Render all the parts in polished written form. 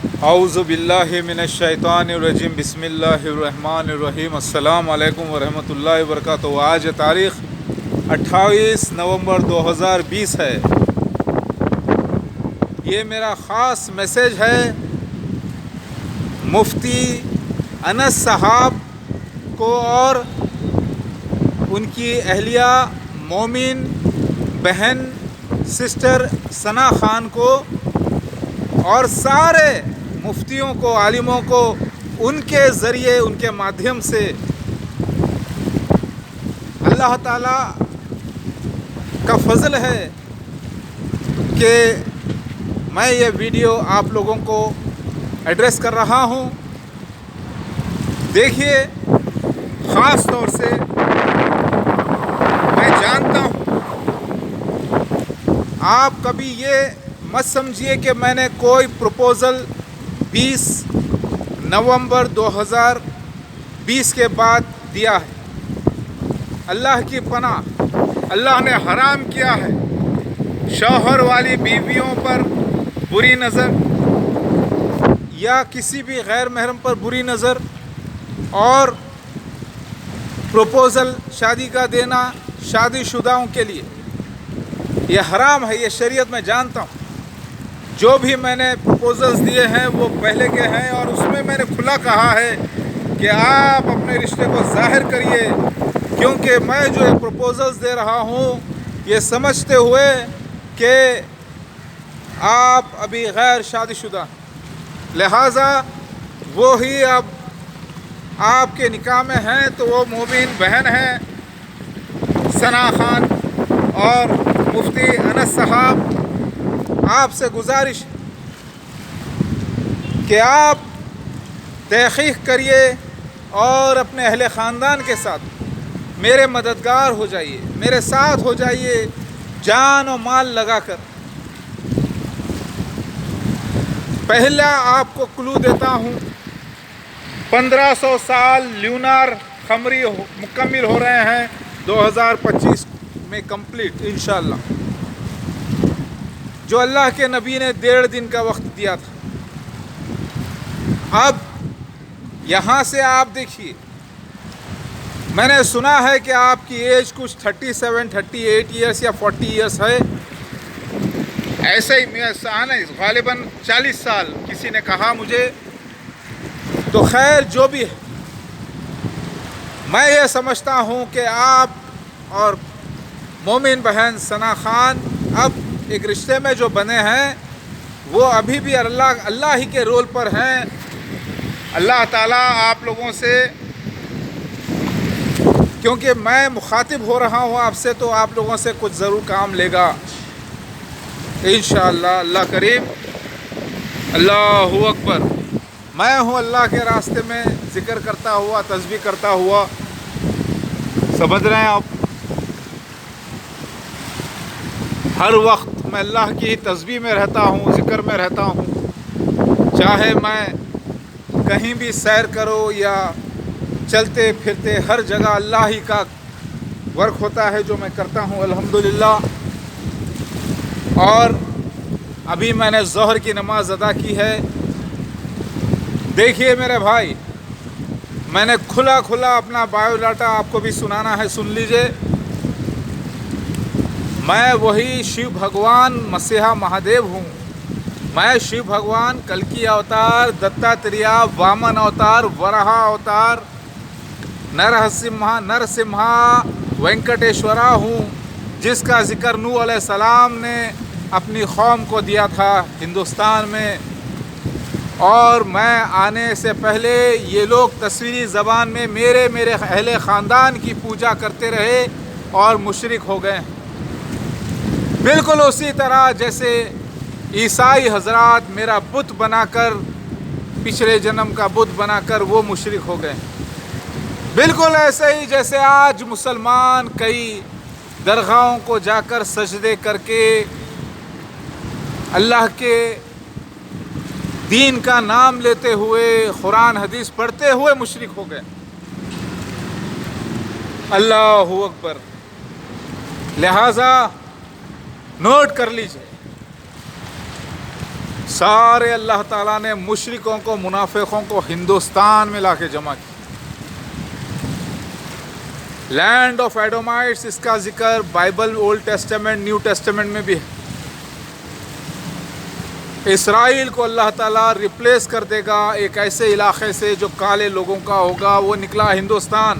اعوذ باللہ من الشیطان الرجیم بسم اللہ الرحمن الرحیم السلام علیکم ورحمۃ اللہ وبرکاتہ۔ آج تاریخ 28 نومبر 2020 ہے۔ یہ میرا خاص میسیج ہے مفتی انس صاحب کو اور ان کی اہلیہ مومن بہن سسٹر ثنا خان کو اور سارے مفتیوں کو، عالموں کو، ان کے ذریعے، ان کے مادھیم سے اللہ تعالیٰ کا فضل ہے کہ میں یہ ویڈیو آپ لوگوں کو ایڈریس کر رہا ہوں۔ دیکھیے، خاص طور سے میں جانتا ہوں آپ کبھی یہ مت سمجھیے کہ میں نے کوئی پروپوزل 20 نومبر 2020 کے بعد دیا ہے۔ اللہ کی پناہ، اللہ نے حرام کیا ہے شوہر والی بیویوں پر بری نظر یا کسی بھی غیر محرم پر بری نظر اور پروپوزل شادی کا دینا شادی شدہوں کے لیے یہ حرام ہے، یہ شریعت میں جانتا ہوں۔ جو بھی میں نے پروپوزلز دیے ہیں وہ پہلے کے ہیں اور اس میں نے کھلا کہا ہے کہ آپ اپنے رشتے کو ظاہر کریے، کیونکہ میں جو پروپوزلز دے رہا ہوں یہ سمجھتے ہوئے کہ آپ ابھی غیر شادی شدہ، لہٰذا وہی اب آپ کے نکاح میں ہیں تو وہ مومن بہن ہیں ثنا خان اور مفتی انس صاحب، آپ سے گزارش کہ آپ تحقیق کریے اور اپنے اہل خاندان کے ساتھ میرے مددگار ہو جائیے، میرے ساتھ ہو جائیے، جان و مال لگا کر۔ پہلا آپ کو کلو دیتا ہوں، 1500 سال لیونار قمری مکمل ہو رہے ہیں 2025 میں کمپلیٹ انشاءاللہ، جو اللہ کے نبی نے 1.5 دن کا وقت دیا تھا۔ اب یہاں سے آپ دیکھیے، میں نے سنا ہے کہ آپ کی ایج کچھ 37 38 ایئرس یا 40 ایئرس ہے، ایسے ہی غالباً 40 سال کسی نے کہا مجھے۔ تو خیر جو بھی ہے، میں یہ سمجھتا ہوں کہ آپ اور مومن بہن ثنا خان اب ایک رشتے میں جو بنے ہیں وہ ابھی بھی اللہ ہی کے رول پر ہیں۔ اللہ تعالیٰ آپ لوگوں سے، کیونکہ میں مخاطب ہو رہا ہوں آپ سے، تو آپ لوگوں سے کچھ ضرور کام لے گا انشاءاللہ۔ اللہ کریم، اللہ اکبر۔ میں ہوں اللہ کے راستے میں ذکر کرتا ہوا، تسبیح کرتا ہوا، سمجھ رہے ہیں آپ؟ ہر وقت میں اللہ کی تسبیح میں رہتا ہوں، ذکر میں رہتا ہوں، چاہے میں کہیں بھی سیر کرو یا چلتے پھرتے، ہر جگہ اللہ ہی کا ورک ہوتا ہے جو میں کرتا ہوں الحمدللہ۔ اور ابھی میں نے ظہر کی نماز ادا کی ہے۔ دیکھیے میرے بھائی، میں نے کھلا اپنا بایو ڈاٹا آپ کو بھی سنانا ہے، سن لیجئے۔ میں وہی شیو بھگوان مسیحا مہادیو ہوں۔ میں شیو بھگوان کلکی اوتار، دتاتریہ، وامن اوتار، ورہا اوتار، نرسمہا وینکٹیشورا ہوں، جس کا ذکر نوح علیہ السلام نے اپنی قوم کو دیا تھا ہندوستان میں۔ اور میں آنے سے پہلے یہ لوگ تصویری زبان میں میرے اہل خاندان کی پوجا کرتے رہے اور مشرک ہو گئے، بالکل اسی طرح جیسے عیسائی حضرات میرا بت بنا کر، پچھلے جنم کا بت بنا کر وہ مشرک ہو گئے، بالکل ایسے ہی جیسے آج مسلمان کئی درگاہوں کو جا کر سجدے کر کے اللہ کے دین کا نام لیتے ہوئے، قرآن حدیث پڑھتے ہوئے مشرک ہو گئے۔ اللہ اکبر۔ لہٰذا نوٹ کر لیجئے، سارے اللہ تعالیٰ نے مشرکوں کو منافقوں کو ہندوستان میں لا کے جمع کیا. لینڈ آف ایڈومائٹس اس کا ذکر Bible old testament new testament میں بھی ہے. اسرائیل کو اللہ تعالیٰ ریپلیس کر دے گا ایک ایسے علاقے سے جو کالے لوگوں کا ہوگا. وہ نکلا ہندوستان,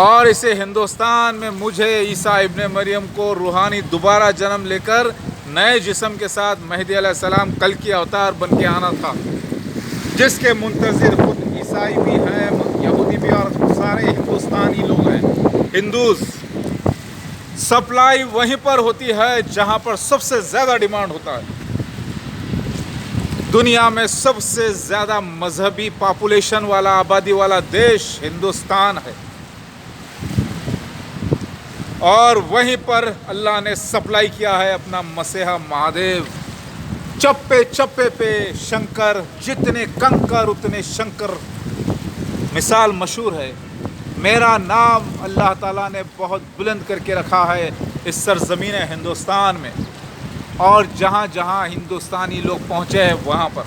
اور اسے ہندوستان میں مجھے عیسیٰ ابن مریم کو روحانی دوبارہ جنم لے کر نئے جسم کے ساتھ مہدی علیہ السلام کل کی اوتار بن کے آنا تھا, جس کے منتظر خود عیسائی بھی ہیں, یہودی بھی, اور سارے ہندوستانی لوگ ہیں. ہندوز سپلائی وہیں پر ہوتی ہے جہاں پر سب سے زیادہ ڈیمانڈ ہوتا ہے. دنیا میں سب سے زیادہ مذہبی پاپولیشن والا آبادی والا دیش ہندوستان ہے, اور وہیں پر اللہ نے سپلائی کیا ہے اپنا مسیحا مہادیو. چپے چپے پہ شنکر, جتنے کنکر اتنے شنکر. مثال مشہور ہے, میرا نام اللہ تعالیٰ نے بہت بلند کر کے رکھا ہے اس سرزمین ہندوستان میں, اور جہاں جہاں ہندوستانی لوگ پہنچے ہیں وہاں پر.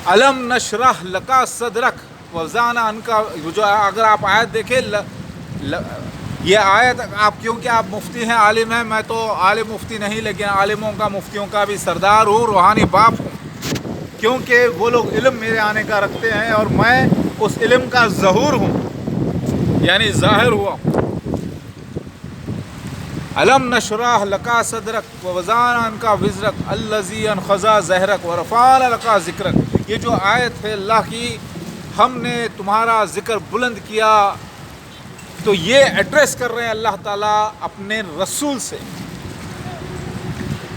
علم نشرح لکا صدرک ووضعنا عنکا, جو اگر آپ آیت دیکھیں, یہ آیت آپ, کیونکہ آپ مفتی ہیں, عالم ہیں, میں تو عالم مفتی نہیں لیکن عالموں کا مفتیوں کا بھی سردار ہوں, روحانی باپ ہوں, کیونکہ وہ لوگ علم میرے آنے کا رکھتے ہیں اور میں اس علم کا ظہور ہوں, یعنی ظاہر ہوا ہوں. علم نشرح لکا صدرک ووضعنا عنکا وزرک الذی انقضا ظہرک ورفعنا لکا ذکرک. یہ جو آیت ہے اللہ کی, ہم نے تمہارا ذکر بلند کیا, تو یہ ایڈریس کر رہے ہیں اللہ تعالیٰ اپنے رسول سے.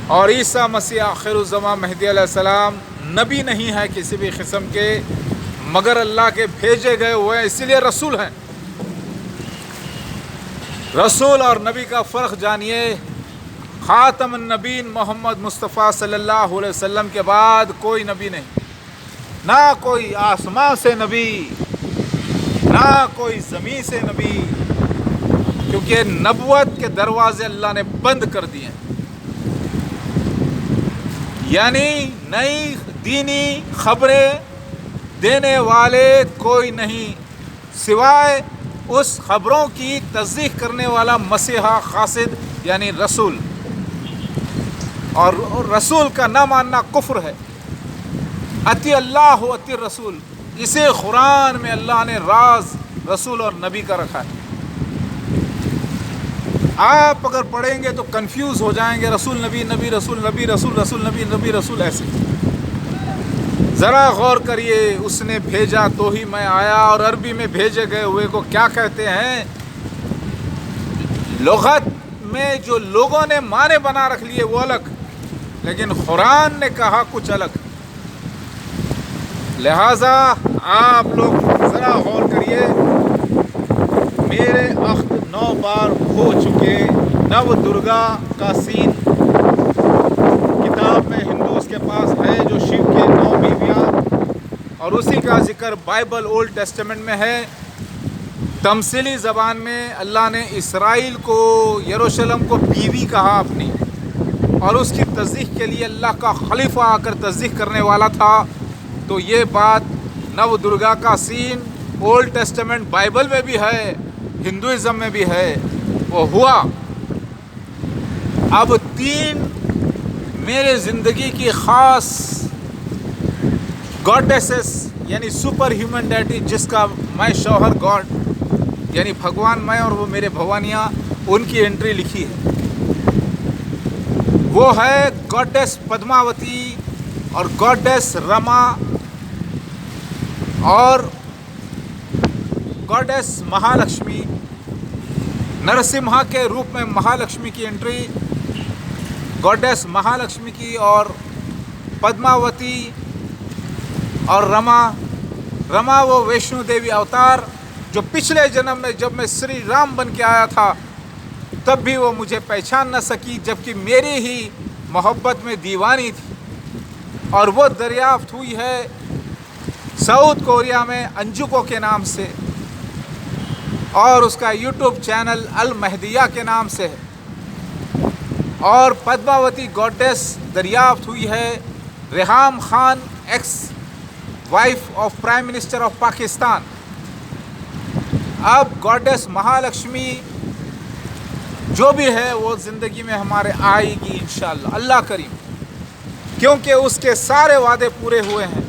اور عیسیٰ مسیح آخر الزمان مہدی علیہ السلام نبی نہیں ہے کسی بھی قسم کے, مگر اللہ کے بھیجے گئے ہوئے ہیں, اسی لیے رسول ہیں. رسول اور نبی کا فرق جانیے. خاتم النبین محمد مصطفیٰ صلی اللہ علیہ وسلم کے بعد کوئی نبی نہیں, نہ کوئی آسمان سے نبی, نہ کوئی زمین سے نبی, کیونکہ نبوت کے دروازے اللہ نے بند کر دیے ہیں. یعنی نئی دینی خبریں دینے والے کوئی نہیں سوائے اس خبروں کی تصدیق کرنے والا مسیحا قاصد یعنی رسول. اور رسول کا نہ ماننا کفر ہے. اطیع اللہ و اطیع رسول, اسے قرآن میں اللہ نے راز رسول اور نبی کا رکھا ہے. آپ اگر پڑھیں گے تو کنفیوز ہو جائیں گے, رسول نبی, نبی رسول, نبی رسول, رسول نبی, نبی رسول, ایسے. ذرا غور کریے, اس نے بھیجا تو ہی میں آیا, اور عربی میں بھیجے گئے ہوئے کو کیا کہتے ہیں؟ لغت میں جو لوگوں نے معنی بنا رکھ لیے وہ الگ, لیکن قرآن نے کہا کچھ الگ. لہذا آپ لوگ ذرا غور کریے. میرے عقد 9 بار ہو چکے. نو درگا کا سین کتاب میں ہندوز کے پاس ہے, جو شیو کے 9 بیویاں, اور اسی کا ذکر بائبل اولڈ ٹیسٹمنٹ میں ہے. تمثیلی زبان میں اللہ نے اسرائیل کو, یروشلم کو بیوی کہا اپنی, اور اس کی تصدیق کے لیے اللہ کا خلیفہ آ کر تصدیق کرنے والا تھا. تو یہ بات نو درگا کا سین اولڈ ٹیسٹمنٹ بائبل میں بھی ہے, ہندوازم میں بھی ہے, وہ ہوا. اب 3 میرے زندگی کی خاص گاڈیسز یعنی سپر ہیومن ڈیٹی, جس کا میں شوہر گاڈ یعنی بھگوان میں اور وہ میرے بھوانیاں, ان کی انٹری لکھی ہے. وہ ہے گاڈیس پدماوتی اور گاڈیس رما اور گاڈیس مہالکشمی. نرسمہا کے روپ میں مہالکشمی کی انٹری, گاڈیس مہالکشمی کی, اور پدماوتی اور رما وہ ویشنو دیوی اوتار, جو پچھلے جنم میں جب میں سری رام بن کے آیا تھا تب بھی وہ مجھے پہچان نہ سکی, جبکہ میری ہی محبت میں دیوانی تھی. اور وہ دریافت ہوئی ہے ساؤتھ کوریا میں انجوکو کے نام سے, اور اس کا یوٹیوب چینل المہدیہ کے نام سے ہے. اور پدماوتی گوڈیس دریافت ہوئی ہے Reham Khan ex wife of prime minister of Pakistan. اب گوڈیس مہالکشمی جو بھی ہے وہ زندگی میں ہمارے آئے گی انشاءاللہ اللہ کریم, کیونکہ اس کے سارے وعدے پورے ہوئے ہیں.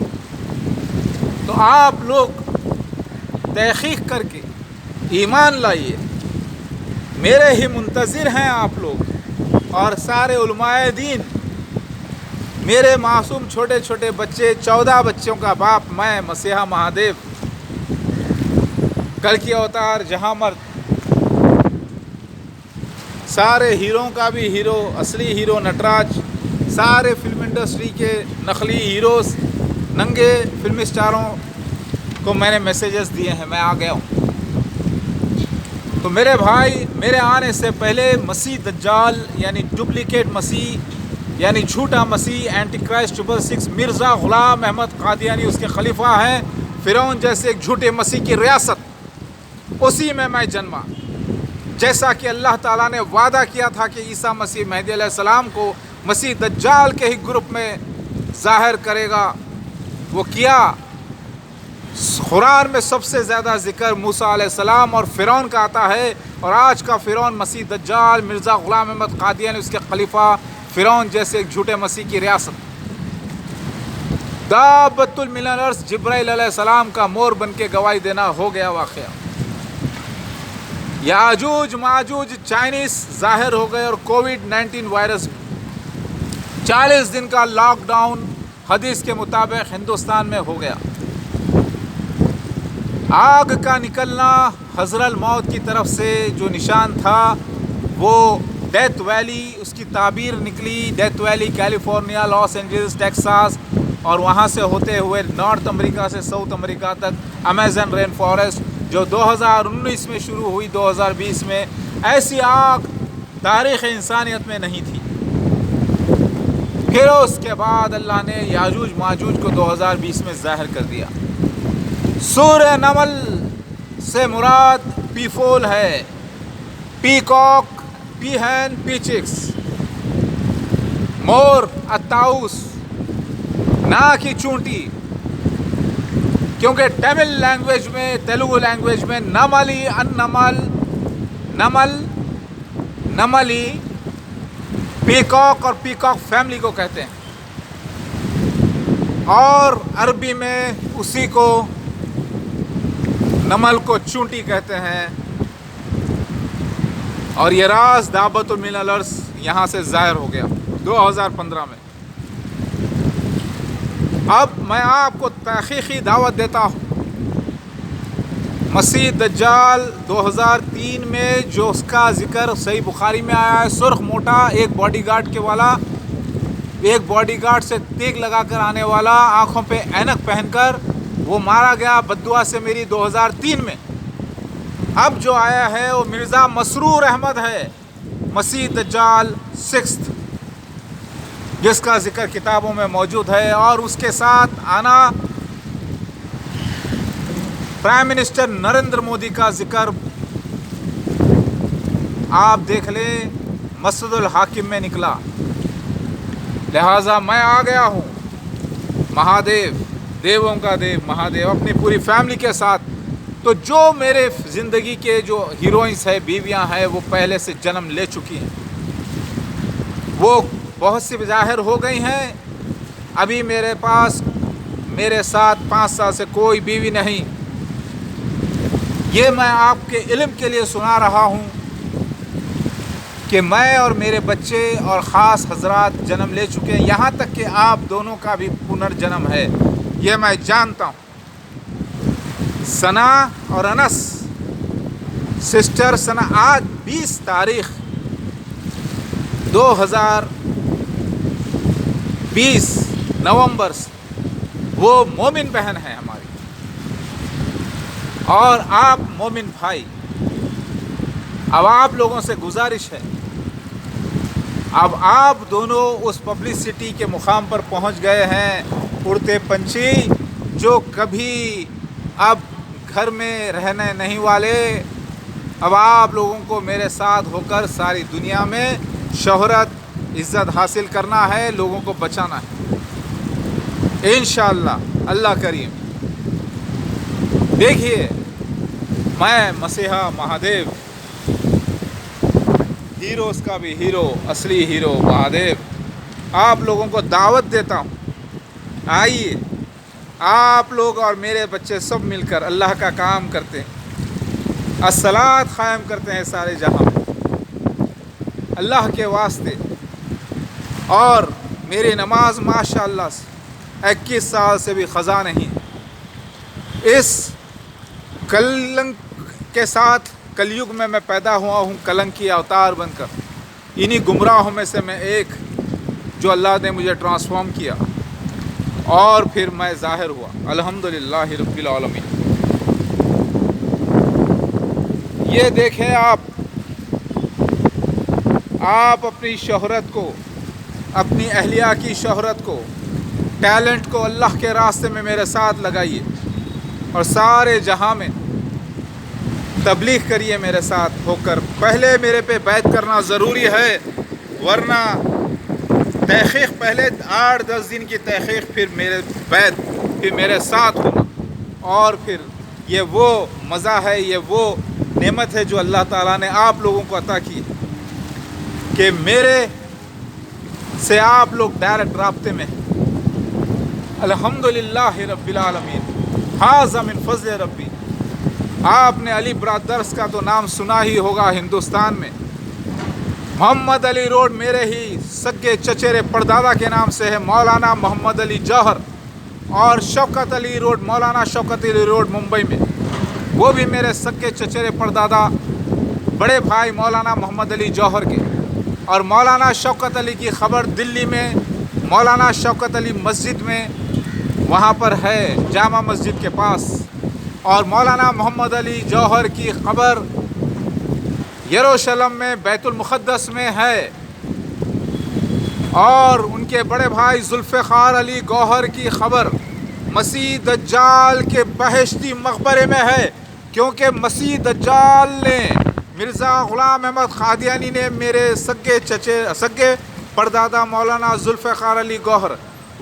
تو آپ لوگ تحقیق کر کے ایمان لائیے, میرے ہی منتظر ہیں آپ لوگ اور سارے علماء دین. میرے معصوم چھوٹے چھوٹے بچے, 14 بچوں کا باپ میں, مسیحا مہادیو, کل کی اوتار, جہاں مرد, سارے ہیروں کا بھی ہیرو, اصلی ہیرو نٹراج, سارے فلم انڈسٹری کے نقلی ہیروز, ننگے فلم اسٹاروں کو میں نے میسیجز دیے ہیں, میں آ گیا ہوں. تو میرے بھائی, میرے آنے سے پہلے مسیح دجال یعنی ڈپلیکیٹ مسیح یعنی جھوٹا مسیح, اینٹی کرائسٹ 666, مرزا غلام احمد قادیانی اس کے خلیفہ ہیں, فرعون جیسے ایک جھوٹے مسیح کی ریاست, اسی میں جنما. جیسا کہ اللہ تعالیٰ نے وعدہ کیا تھا کہ عیسیٰ مسیح مہدی علیہ السلام کو مسیح دجال کے ہی گروپ میں ظاہر کرے گا, وہ کیا. قرآن میں سب سے زیادہ ذکر موسیٰ علیہ السلام اور فرعون کا آتا ہے, اور آج کا فرعون مسیح دجال, مرزا غلام احمد قادیانی اس کے خلیفہ, فرعون جیسے ایک جھوٹے مسیح کی ریاست. دابۃ من الارض جبرائیل علیہ السلام کا مور بن کے گواہی دینا ہو گیا واقعہ. یاجوج ماجوج چائنیز ظاہر ہو گئے, اور کووڈ-19 وائرس 40 دن کا لاک ڈاؤن حدیث کے مطابق ہندوستان میں ہو گیا. آگ کا نکلنا حضرت الموت کی طرف سے جو نشان تھا وہ ڈیتھ ویلی, اس کی تعبیر نکلی death valley California, Los Angeles, Texas, اور وہاں سے ہوتے ہوئے نارتھ امریکہ سے ساؤتھ امریکہ تک امیزن رین فارسٹ, جو 2019 میں شروع ہوئی, 2020 میں. ایسی آگ تاریخ انسانیت میں نہیں تھی. پھر اس کے بعد اللہ نے یاجوج ماجوج کو 2020 میں ظاہر کر دیا. سورہ نمل سے مراد پیفول ہے, پیکاک, پیہن, پیچکس, مور, اطاؤس, نا کی چونٹی, کیونکہ تمل لینگویج میں, تیلگو لینگویج میں نملی, ان نمل, نملی پیکاک اور پیکاک فیملی کو کہتے ہیں, اور عربی میں اسی کو نمل کو چونٹی کہتے ہیں. اور یہ راز دابۃ من الارض یہاں سے ظاہر ہو گیا 2015 میں. اب میں آپ کو تحقیقی دعوت دیتا ہوں. مسیح دجال 2003 میں جو اس کا ذکر صحیح بخاری میں آیا ہے, سرخ موٹا, ایک باڈی گارڈ کے والا, ایک باڈی گارڈ سے تیگ لگا کر آنے والا, آنکھوں پہ اینک پہن کر, وہ مارا گیا بددعا سے میری 2003 میں. اب جو آیا ہے وہ مرزا مسرور احمد ہے, مسیح دجال 6th, جس کا ذکر کتابوں میں موجود ہے. اور اس کے ساتھ آنا پرائم منسٹر نریندر مودی کا ذکر آپ دیکھ لیں, مسجد الحاکم میں نکلا. لہٰذا میں آ گیا ہوں, مہادیو, دیووں کا دیو مہادیو, اپنی پوری فیملی کے ساتھ. تو جو میرے زندگی کے جو ہیروئنس ہیں, بیویاں ہیں, وہ پہلے سے جنم لے چکی ہیں, وہ بہت سی ظاہر ہو گئی ہیں. ابھی میرے پاس, میرے ساتھ 5 سال سے کوئی بیوی نہیں. یہ میں آپ کے علم کے لیے سنا رہا ہوں کہ میں اور میرے بچے اور خاص حضرات جنم لے چکے ہیں, یہاں تک کہ آپ دونوں کا بھی پنرجنم ہے, یہ میں جانتا ہوں. ثنا اور انس سسٹر ثنا, آج 20 تاریخ 2020 نومبر, وہ مومن بہن ہے ہماری, اور آپ مومن بھائی. اب آپ لوگوں سے گزارش ہے, اب آپ دونوں اس پبلسٹی کے مقام پر پہنچ گئے ہیں, اڑتے پنچھی جو کبھی اب گھر میں رہنے نہیں والے. اب آپ لوگوں کو میرے ساتھ ہو کر ساری دنیا میں شہرت عزت حاصل کرنا ہے, لوگوں کو بچانا ہے انشاءاللہ اللہ کریم. دیکھیے میں مسیحا مہادیو, ہیروز کا بھی ہیرو, اصلی ہیرو مہادیو, آپ لوگوں کو دعوت دیتا ہوں, آئیے آپ لوگ اور میرے بچے سب مل کر اللہ کا کام کرتے ہیں, الصلاۃ قائم کرتے ہیں سارے جہاں میں اللہ کے واسطے. اور میری نماز ماشاءاللہ 21 سال سے بھی قضا نہیں. اس کلنک کے ساتھ کلیگ میں پیدا ہوا ہوں, کلنک کی اوتار بن کر. انہی گمراہوں میں سے میں ایک جو اللہ نے مجھے ٹرانسفارم کیا اور پھر میں ظاہر ہوا. الحمدللہ رب العالمین. یہ دیکھیں آپ اپنی شہرت کو, اپنی اہلیہ کی شہرت کو, ٹیلنٹ کو اللہ کے راستے میں میرے ساتھ لگائیے اور سارے جہاں میں تبلیغ کریے میرے ساتھ ہو کر. پہلے میرے پہ بیعت کرنا ضروری ہے, ورنہ تحقیق پہلے 8-10 دن کی تحقیق, پھر میرے بیعت, پھر میرے ساتھ ہونا. اور پھر یہ وہ مزہ ہے, یہ وہ نعمت ہے جو اللہ تعالیٰ نے آپ لوگوں کو عطا کی کہ میرے سے آپ لوگ ڈائریکٹ رابطے میں. الحمدللہ رب العالمین. ھذا من فضل ربی. آپ نے علی برادرز کا تو نام سنا ہی ہوگا ہندوستان میں. محمد علی روڈ میرے ہی سگے چچیرے پردادا کے نام سے ہے, مولانا محمد علی جوہر. اور شوکت علی روڈ, مولانا شوکت علی روڈ ممبئی میں, وہ بھی میرے سگے چچیرے پردادا بڑے بھائی مولانا محمد علی جوہر کے. اور مولانا شوکت علی کی خبر دلی میں مولانا شوکت علی مسجد میں, وہاں پر ہے جامع مسجد کے پاس. اور مولانا محمد علی جوہر کی خبر یروشلم میں بیت المقدس میں ہے. اور ان کے بڑے بھائی ذوالفقار علی گوہر کی خبر مسیح دجال کے بہشتی مقبرے میں ہے, کیونکہ مسیح دجال نے مرزا غلام احمد قادیانی نے میرے سگے پردادا مولانا ذوالفقار علی گوہر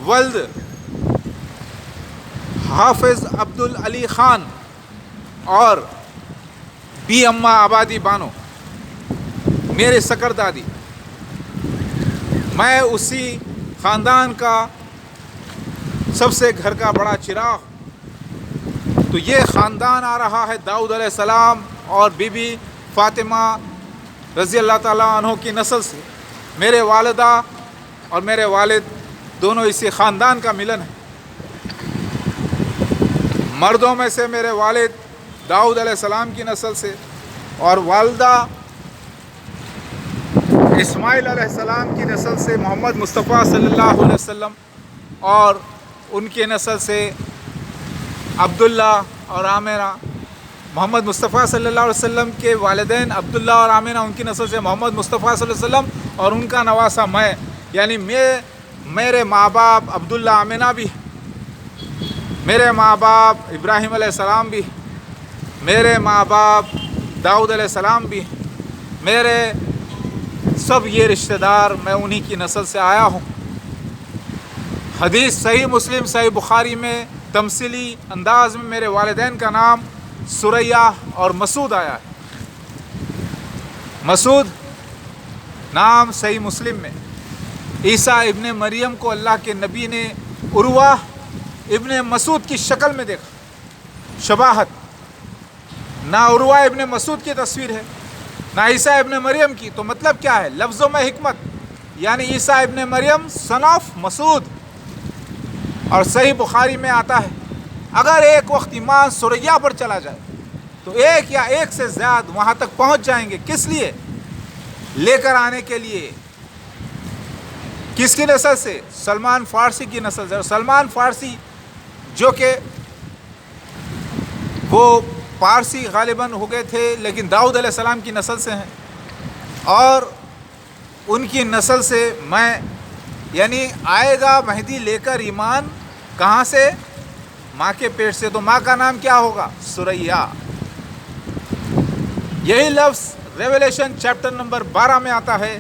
ولد حافظ عبدالعلی خان اور بی اماں آبادی بانو میرے سکر دادی, میں اسی خاندان کا سب سے گھر کا بڑا چراغ. تو یہ خاندان آ رہا ہے داؤد علیہ السلام اور بی بی فاطمہ رضی اللہ تعالیٰ عنہ کی نسل سے. میرے والدہ اور میرے والد دونوں اسی خاندان کا ملن ہے. مردوں میں سے میرے والد داؤد علیہ السلام کی نسل سے, اور والدہ اسماعیل علیہ السلام کی نسل سے محمد مصطفیٰ صلی اللہ علیہ وسلم, اور ان کی نسل سے عبداللہ اور آمنہ. محمد مصطفیٰ صلی اللہ علیہ وسلم کے والدین عبداللہ اور آمنہ, ان کی نسل سے محمد مصطفیٰ صلی اللہ علیہ وسلم, اور ان کا نواسہ میں, یعنی میرے ماں باپ عبداللہ آمنہ بھی, میرے ماں باپ ابراہیم علیہ السلام بھی, میرے ماں باپ داؤد علیہ السلام بھی, میرے سب یہ رشتہ دار, میں انہی کی نسل سے آیا ہوں. حدیث صحیح مسلم صحیح بخاری میں تمثیلی انداز میں میرے والدین کا نام سریہ اور مسعود آیا ہے. مسعود نام صحیح مسلم میں. عیسیٰ ابن مریم کو اللہ کے نبی نے عروہ ابن مسعود کی شکل میں دیکھا, شباہت. نہ عروہ ابن مسعود کی تصویر ہے نہ عیسیٰ ابن مریم کی. تو مطلب کیا ہے؟ لفظوں میں حکمت, یعنی عیسیٰ ابن مریم سن آف مسعود. اور صحیح بخاری میں آتا ہے اگر ایک وقت ایمان سریہ پر چلا جائے تو ایک یا ایک سے زیادہ وہاں تک پہنچ جائیں گے. کس لیے؟ لے کر آنے کے لیے. کس کی نسل سے؟ سلمان فارسی کی نسل سے. اور سلمان فارسی جو کہ وہ پارسی غالباً ہو گئے تھے, لیکن داؤد علیہ السلام کی نسل سے ہیں. اور ان کی نسل سے میں, یعنی آئے گا مہدی لے کر ایمان کہاں سے؟ ماں کے پیٹ سے. تو ماں کا نام کیا ہوگا؟ سریہ. یہی لفظ ریویلیشن چیپٹر نمبر 12 میں آتا ہے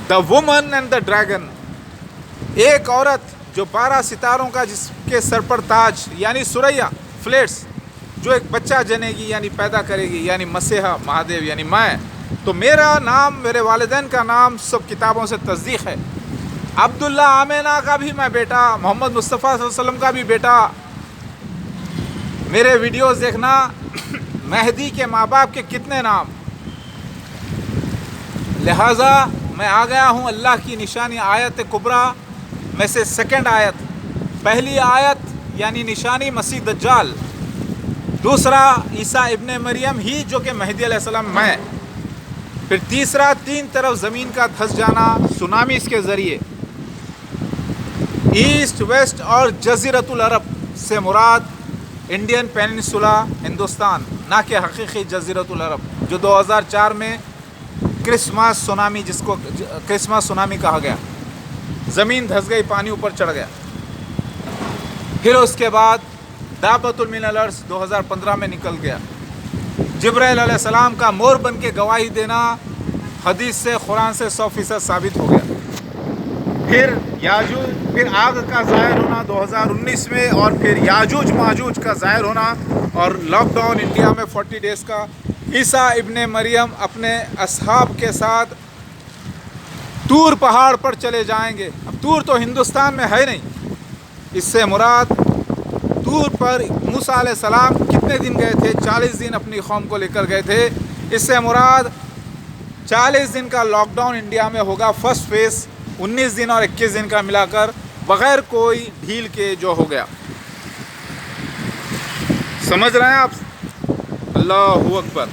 the woman and the dragon, ایک عورت جو 12 ستاروں کا جس کے سر پر تاج یعنی سریا فلیٹس، جو ایک بچہ جنے گی یعنی پیدا کرے گی یعنی مسیحا مہادیو یعنی میں، تو میرا نام، میرے والدین کا نام سب کتابوں سے تصدیق ہے۔ عبداللہ آمینہ کا بھی میں بیٹا، محمد مصطفیٰ صلی اللہ علیہ وسلم کا بھی بیٹا۔ میرے ویڈیوز دیکھنا، مہدی کے ماں باپ کے کتنے نام۔ لہٰذا میں آ گیا ہوں اللہ کی نشانی آیت کبریٰ میں سے سیکنڈ آیت۔ پہلی آیت یعنی نشانی مسیح دجال، دوسرا عیسیٰ ابن مریم ہی جو کہ مہدی علیہ السلام میں، پھر تیسرا 3 طرف زمین کا دھس جانا سونامیز کے ذریعے۔ ایسٹ ویسٹ اور جزیرۃ العرب سے مراد انڈین پیننسولا ہندوستان، نہ کہ حقیقی جزیرۃ العرب جو 2004 میں کرسمس سونامی، جس کو کرسمس سونامی کہا گیا، زمین دھس گئی، پانی اوپر چڑھ گیا۔ پھر اس کے بعد دابۃ من الارض 2015 میں نکل گیا۔ جبرائیل علیہ السلام کا مور بن کے گواہی دینا حدیث سے، قرآن سے 100% ثابت ہو گیا۔ پھر یاجوج، پھر آگ کا ظاہر ہونا 2019 میں، اور پھر یاجوج ماجوج کا ظاہر ہونا، اور لاک ڈاؤن انڈیا میں 40 ڈیز کا۔ عیسیٰ ابن مریم اپنے اصحاب کے ساتھ طور پہاڑ پر چلے جائیں گے۔ اب طور تو ہندوستان میں ہے نہیں، اس سے مراد طور پر موسیٰ علیہ السلام کتنے دن گئے تھے؟ 40 دن اپنی قوم کو لے کر گئے تھے۔ اس سے مراد 40 دن کا لاک ڈاؤن انڈیا میں ہوگا، فرسٹ فیز 19 دن اور 21 دن کا ملا کر، بغیر کوئی ڈھیل کے جو ہو گیا۔ سمجھ رہے ہیں آپ؟ اللہ اکبر۔